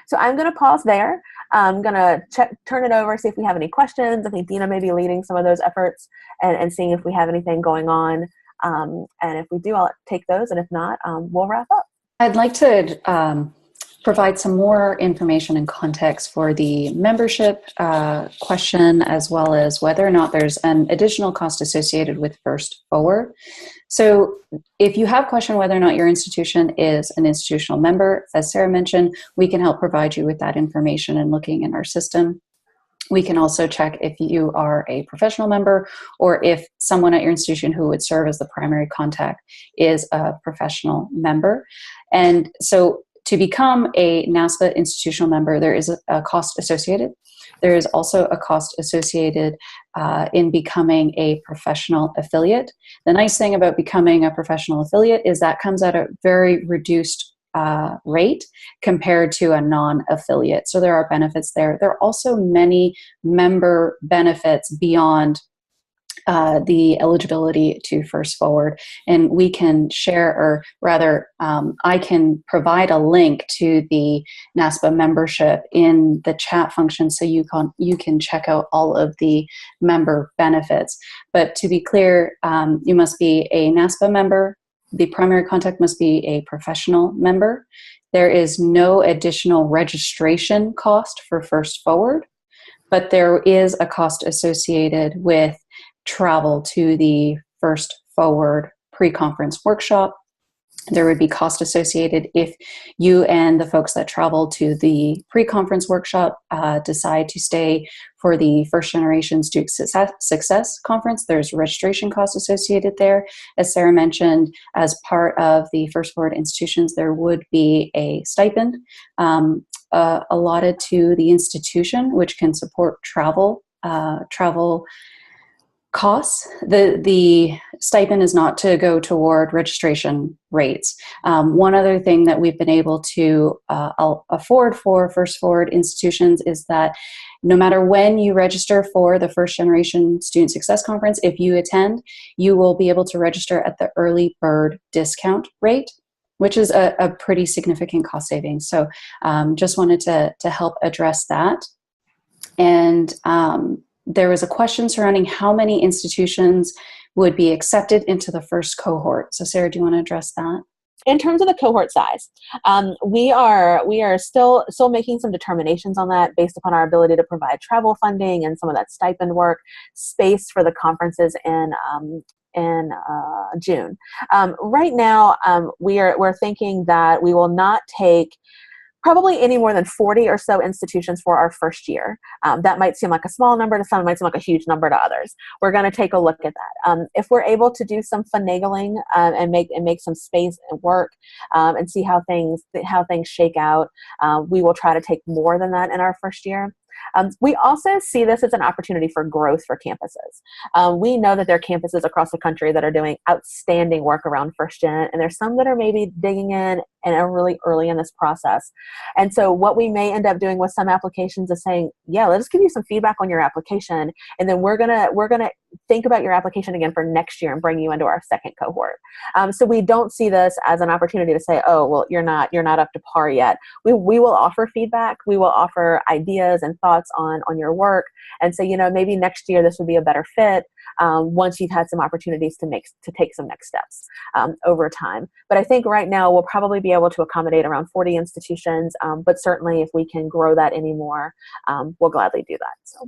So I'm going to pause there. I'm going to turn it over, see if we have any questions. I think Dina may be leading some of those efforts and seeing if we have anything going on. And if we do, I'll take those. And if not, we'll wrap up. I'd like to provide some more information and context for the membership question, as well as whether or not there's an additional cost associated with First Forward. So if you have a question whether or not your institution is an institutional member, as Sarah mentioned, we can help provide you with that information and looking in our system. We can also check if you are a professional member or if someone at your institution who would serve as the primary contact is a professional member. And so to become a NASPA institutional member, there is a cost associated. There is also a cost associated in becoming a professional affiliate. The nice thing about becoming a professional affiliate is that comes at a very reduced rate compared to a non-affiliate. So there are benefits there. There are also many member benefits beyond the eligibility to First Forward. And we can share, or rather, I can provide a link to the NASPA membership in the chat function so you can check out all of the member benefits. But to be clear, you must be a NASPA member. The primary contact must be a professional member. There is no additional registration cost for First Forward, but there is a cost associated with travel to the First Forward pre-conference workshop. There would be cost associated if you and the folks that travel to the pre-conference workshop decide to stay for the First Generation Student Success Conference. There's registration costs associated there. As Sarah mentioned, as part of the First Forward institutions, there would be a stipend allotted to the institution, which can support travel costs. The stipend is not to go toward registration rates. One other thing that we've been able to afford for First Forward institutions is that no matter when you register for the First Generation Student Success Conference, if you attend, you will be able to register at the early bird discount rate, which is a pretty significant cost savings. So just wanted to help address that. And there was a question surrounding how many institutions would be accepted into the first cohort. So Sarah, do you want to address that? In terms of the cohort size, we are still making some determinations on that based upon our ability to provide travel funding and some of that stipend work, space for the conferences in June. Right now, we're thinking that we will not take probably any more than 40 or so institutions for our first year. That might seem like a small number to some, it might seem like a huge number to others. We're going to take a look at that. If we're able to do some finagling and make some space and work and see how things shake out, we will try to take more than that in our first year. We also see this as an opportunity for growth for campuses. We know that there are campuses across the country that are doing outstanding work around First Gen, and there's some that are maybe digging in and are really early in this process. And so what we may end up doing with some applications is saying, yeah, let us give you some feedback on your application, and then we're gonna think about your application again for next year and bring you into our second cohort. So we don't see this as an opportunity to say, oh, well, you're not up to par yet. We will offer feedback. We will offer ideas and thoughts on your work, and say, maybe next year this would be a better fit once you've had some opportunities to take some next steps over time. But I think right now we'll probably be able to accommodate around 40 institutions, but certainly if we can grow that anymore, we'll gladly do that. So.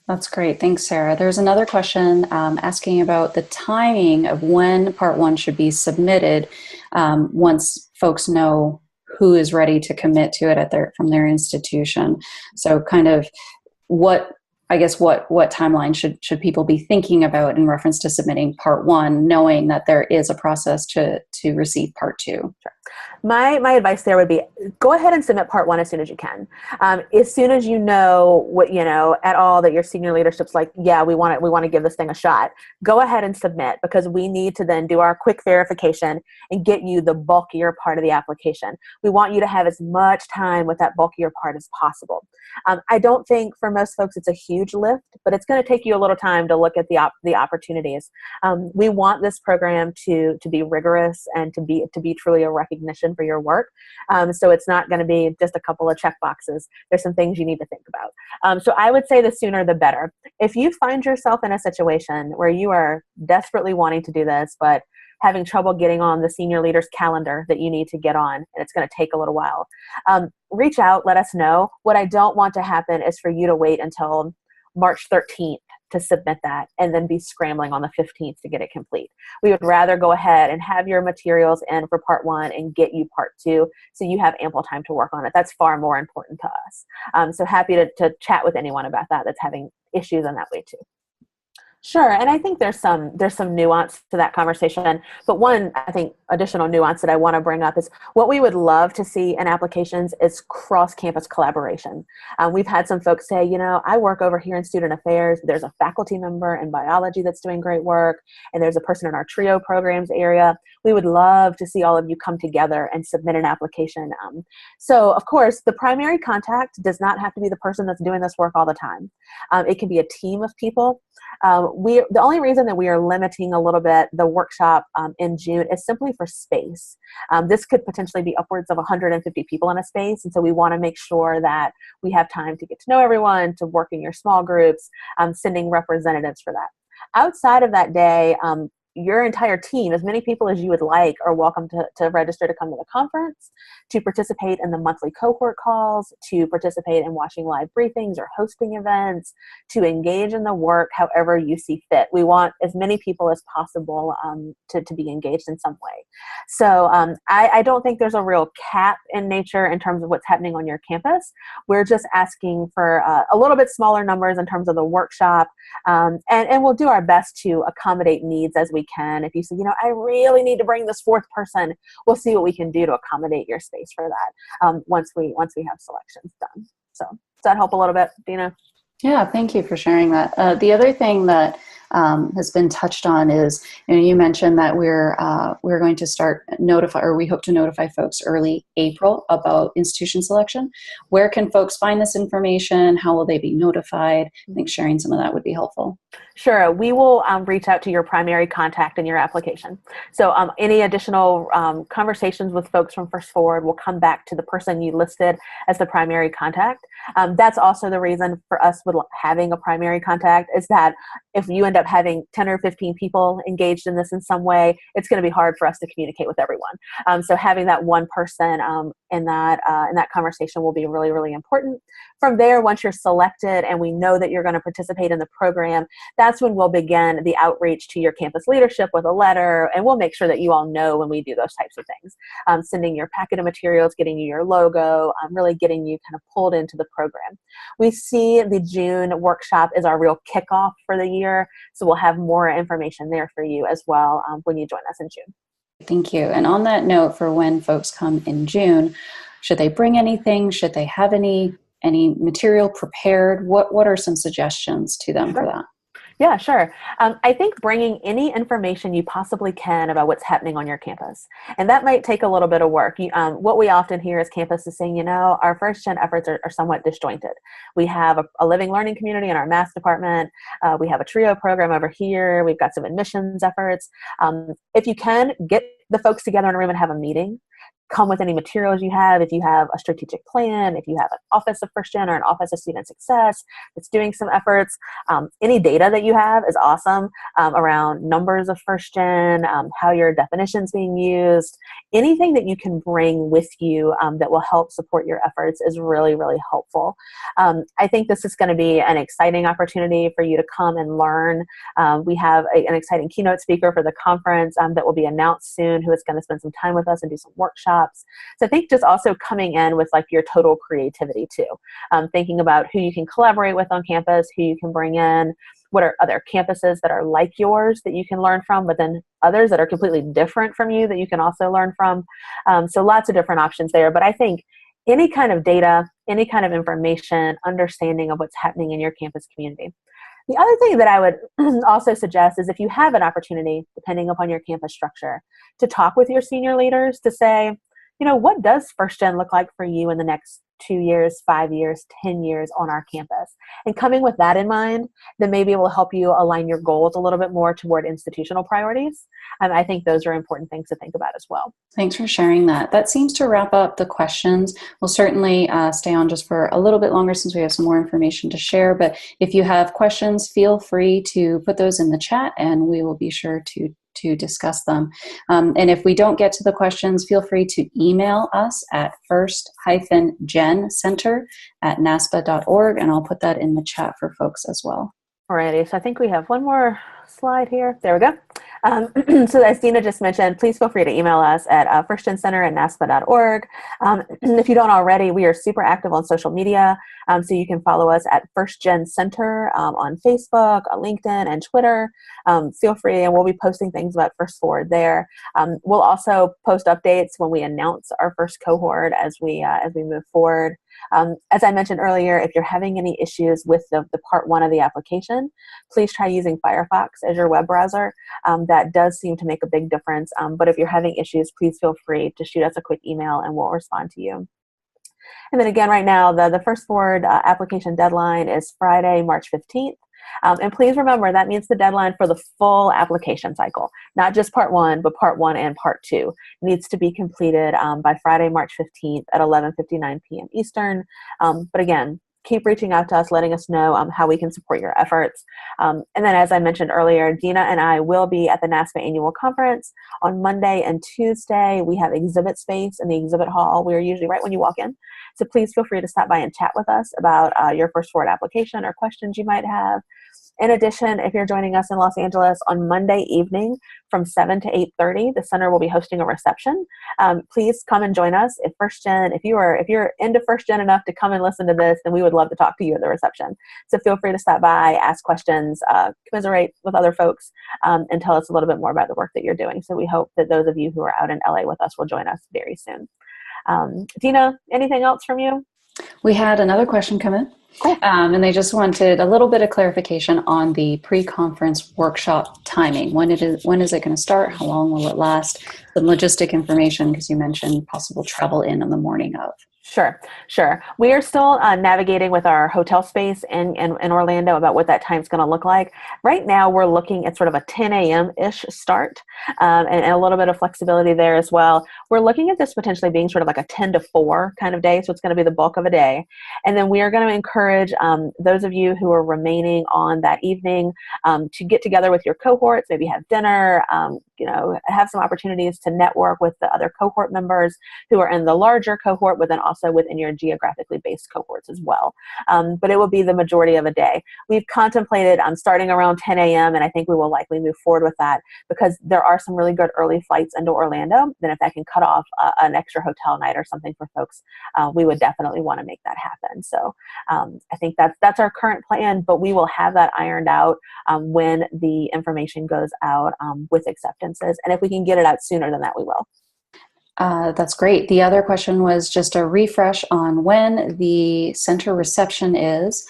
That's great. Thanks, Sarah. There's another question asking about the timing of when Part 1 should be submitted once folks know who is ready to commit to it from their institution. So kind of what timeline should people be thinking about in reference to submitting Part 1, knowing that there is a process to receive Part 2? Sure. My advice there would be go ahead and submit Part 1 as soon as you can. As soon as you know what at all that your senior leadership's like, yeah, we want to give this thing a shot. Go ahead and submit, because we need to then do our quick verification and get you the bulkier part of the application. We want you to have as much time with that bulkier part as possible. I don't think for most folks it's a huge lift, but it's going to take you a little time to look at the opportunities. We want this program to be rigorous and to be truly a recognition appreciation for your work. So it's not going to be just a couple of check boxes. There's some things you need to think about. So I would say the sooner the better. If you find yourself in a situation where you are desperately wanting to do this, but having trouble getting on the senior leader's calendar that you need to get on, and it's going to take a little while, reach out, let us know. What I don't want to happen is for you to wait until March 13th to submit that and then be scrambling on the 15th to get it complete. We would rather go ahead and have your materials in for part 1 and get you part 2 so you have ample time to work on it. That's far more important to us. So happy to chat with anyone about that that's having issues in that way too. Sure, and I think there's some nuance to that conversation. But one, I think, additional nuance that I want to bring up is what we would love to see in applications is cross-campus collaboration. We've had some folks say, I work over here in student affairs. There's a faculty member in biology that's doing great work, and there's a person in our TRIO programs area. We would love to see all of you come together and submit an application. So, of course, the primary contact does not have to be the person that's doing this work all the time. It can be a team of people. The only reason that we are limiting a little bit the workshop in June is simply for space. This could potentially be upwards of 150 people in a space, and so we want to make sure that we have time to get to know everyone, to work in your small groups, sending representatives for that. Outside of that day, your entire team, as many people as you would like, are welcome to register to come to the conference, to participate in the monthly cohort calls, to participate in watching live briefings or hosting events, to engage in the work however you see fit. We want as many people as possible to be engaged in some way. So I don't think there's a real cap in nature in terms of what's happening on your campus. We're just asking for a little bit smaller numbers in terms of the workshop, and we'll do our best to accommodate needs as we can. If you say, I really need to bring this 4th person, we'll see what we can do to accommodate your space for that once we have selections done. So does that help a little bit, Dina? Yeah, thank you for sharing that. The other thing that has been touched on is, you mentioned that we're going to start we hope to notify folks early April about institution selection. Where can folks find this information? How will they be notified? I think sharing some of that would be helpful. Sure. We will reach out to your primary contact in your application. So any additional conversations with folks from First Forward will come back to the person you listed as the primary contact. That's also the reason for us with having a primary contact is that if you end up having 10 or 15 people engaged in this in some way, it's going to be hard for us to communicate with everyone. So having that one person in that conversation will be really, really important. From there, once you're selected and we know that you're going to participate in the program, that's when we'll begin the outreach to your campus leadership with a letter, and we'll make sure that you all know when we do those types of things. Sending your packet of materials, getting you your logo, really getting you kind of pulled into the program. We see the June workshop as our real kickoff for the year, so we'll have more information there for you as well when you join us in June. Thank you. And on that note, for when folks come in June, should they bring anything? Should they have any material prepared? What are some suggestions to them for that? Yeah, sure. I think bringing any information you possibly can about what's happening on your campus. And that might take a little bit of work. What we often hear is campuses saying, our first gen efforts are somewhat disjointed. We have a living learning community in our math department. We have a TRIO program over here. We've got some admissions efforts. If you can, get the folks together in a room and have a meeting. Come with any materials you have. If you have a strategic plan, if you have an Office of First Gen or an Office of Student Success that's doing some efforts, any data that you have is awesome around numbers of First Gen, how your definition's being used. Anything that you can bring with you that will help support your efforts is really, really helpful. I think this is going to be an exciting opportunity for you to come and learn. We have an exciting keynote speaker for the conference that will be announced soon, who is going to spend some time with us and do some workshops. So I think just also coming in with like your total creativity too, thinking about who you can collaborate with on campus, who you can bring in, what are other campuses that are like yours that you can learn from, but then others that are completely different from you that you can also learn from. So lots of different options there. But I think any kind of data, any kind of information, understanding of what's happening in your campus community. The other thing that I would also suggest is if you have an opportunity, depending upon your campus structure, to talk with your senior leaders to say, what does First Gen look like for you in the next 2 years, 5 years, 10 years on our campus. And coming with that in mind, then maybe it will help you align your goals a little bit more toward institutional priorities. I think those are important things to think about as well. Thanks for sharing that. That seems to wrap up the questions. We'll certainly stay on just for a little bit longer since we have some more information to share. But if you have questions, feel free to put those in the chat and we will be sure to discuss them. And if we don't get to the questions, feel free to email us at first-gencenter@naspa.org, and I'll put that in the chat for folks as well. Alrighty, so I think we have one more slide here. There we go. So as Dina just mentioned, please feel free to email us at firstgencenter@naspa.org. If you don't already, we are super active on social media. So you can follow us at First Gen Center on Facebook, on LinkedIn, and Twitter. Feel free, and we'll be posting things about First Forward there. We'll also post updates when we announce our first cohort as we move forward. As I mentioned earlier, if you're having any issues with the part 1 of the application, please try using Firefox as your web browser. That does seem to make a big difference. But if you're having issues, please feel free to shoot us a quick email and we'll respond to you. And then again, right now, the First Forward application deadline is Friday, March 15th. And please remember, that means the deadline for the full application cycle, not just part 1, but part 1 and part 2 needs to be completed by Friday, March 15th at 11:59 p.m. Eastern. But again, keep reaching out to us, letting us know how we can support your efforts. And then, as I mentioned earlier, Dina and I will be at the NASPA Annual Conference on Monday and Tuesday. We have exhibit space in the exhibit hall. We are usually right when you walk in. So please feel free to stop by and chat with us about your First Forward application or questions you might have. In addition, if you're joining us in Los Angeles on Monday evening from 7 to 8:30, the center will be hosting a reception. Please come and join us. If you're into First Gen enough to come and listen to this, then we would love to talk to you at the reception. So feel free to stop by, ask questions, commiserate with other folks, and tell us a little bit more about the work that you're doing. So we hope that those of you who are out in LA with us will join us very soon. Dina, anything else from you? We had another question come in. Cool. And they just wanted a little bit of clarification on the pre-conference workshop timing. When is it going to start? How long will it last? Some logistic information, because you mentioned possible travel in on the morning of. Sure. We are still navigating with our hotel space in Orlando about what that time is going to look like. Right now, we're looking at sort of a 10 a.m.-ish start and a little bit of flexibility there as well. We're looking at this potentially being sort of like a 10 to 4 kind of day, so it's going to be the bulk of a day. And then we are going to encourage those of you who are remaining on that evening to get together with your cohorts, maybe have dinner, have some opportunities to network with the other cohort members who are in the larger cohort, but then also within your geographically based cohorts as well. But it will be the majority of a day. We've contemplated starting around 10 a.m. and I think we will likely move forward with that because there are some really good early flights into Orlando. Then if that can cut off an extra hotel night or something for folks, we would definitely want to make that happen. So I think that's our current plan, but we will have that ironed out when the information goes out with acceptances. And if we can get it out sooner than that, we will. That's great. The other question was just a refresh on when the center reception is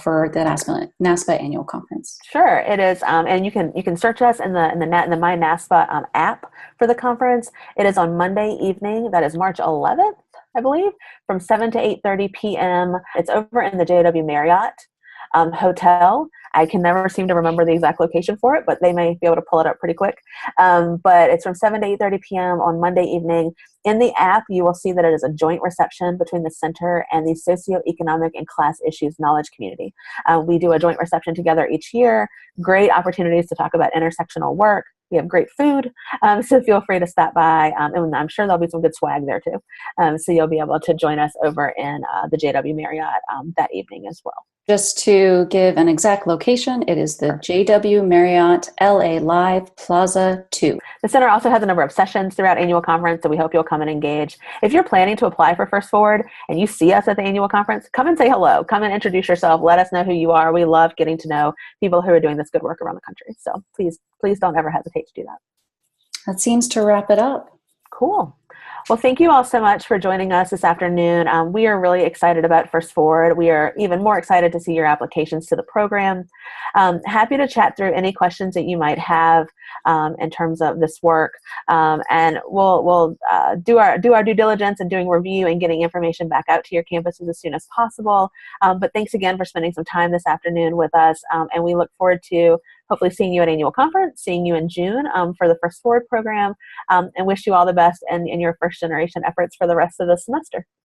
for the NASPA annual conference. Sure, it is, and you can search us in the My NASPA app for the conference. It is on Monday evening. That is March 11th, I believe, from 7 to 8:30 p.m. It's over in the JW Marriott hotel. I can never seem to remember the exact location for it, but they may be able to pull it up pretty quick. But it's from 7 to 8:30 p.m. on Monday evening. In the app, you will see that it is a joint reception between the center and the socioeconomic and class issues knowledge community. We do a joint reception together each year. Great opportunities to talk about intersectional work. We have great food, so feel free to stop by, and I'm sure there'll be some good swag there too. So you'll be able to join us over in the JW Marriott that evening as well. Just to give an exact location, it is the JW Marriott LA Live Plaza 2. The center also has a number of sessions throughout annual conference, so we hope you'll come and engage. If you're planning to apply for First Forward and you see us at the annual conference, come and say hello. Come and introduce yourself. Let us know who you are. We love getting to know people who are doing this good work around the country. So please don't ever hesitate to do that. That seems to wrap it up. Cool. Well, thank you all so much for joining us this afternoon. We are really excited about First Forward. We are even more excited to see your applications to the program. Happy to chat through any questions that you might have in terms of this work, and we'll do our due diligence and doing review and getting information back out to your campuses as soon as possible. But thanks again for spending some time this afternoon with us, and we look forward to hopefully seeing you at annual conference, seeing you in June for the First Forward program, and wish you all the best in your first generation efforts for the rest of the semester.